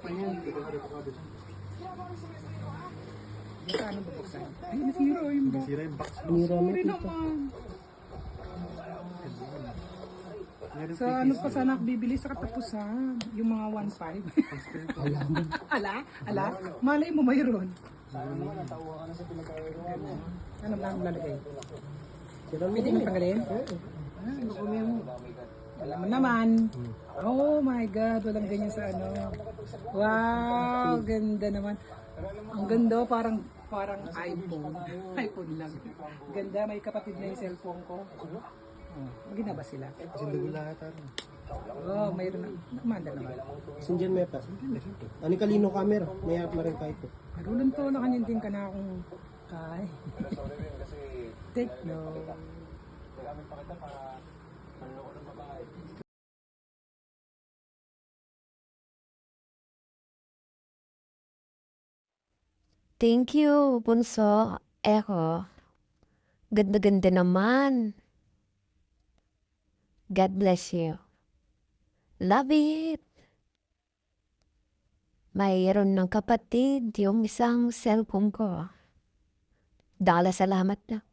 Ayan. Ano bubuksan? Ay, nasira yung box. Sira yung box. Sorry naman. Sa ano pa sana ako bibili sa katapusan? Yung mga 1.5. Ala? Malay mo mayroon. Ano ba ang lalagay? Pwede mo tanggalin? Alam mo naman. Oh my God, walang ganyan sa ano. Wow, ganda naman. Ang ganda, parang iPhone. iPhone lang. Ganda, may kapatid na yung cellphone ko. Oh, magina ba sila? Sindugo lahat. Oh, mayroon na. Namanda naman. Sindihan may pa. Ani kalino camera, may app na rin kahit po. Marunong to na kanyan din ka na akong kay. Techno. Thank you, Bunso. Eko. Ganda-ganda naman. God bless you. Love it. Mayroon ng kapatid yung isang cellphone ko. Salamat na.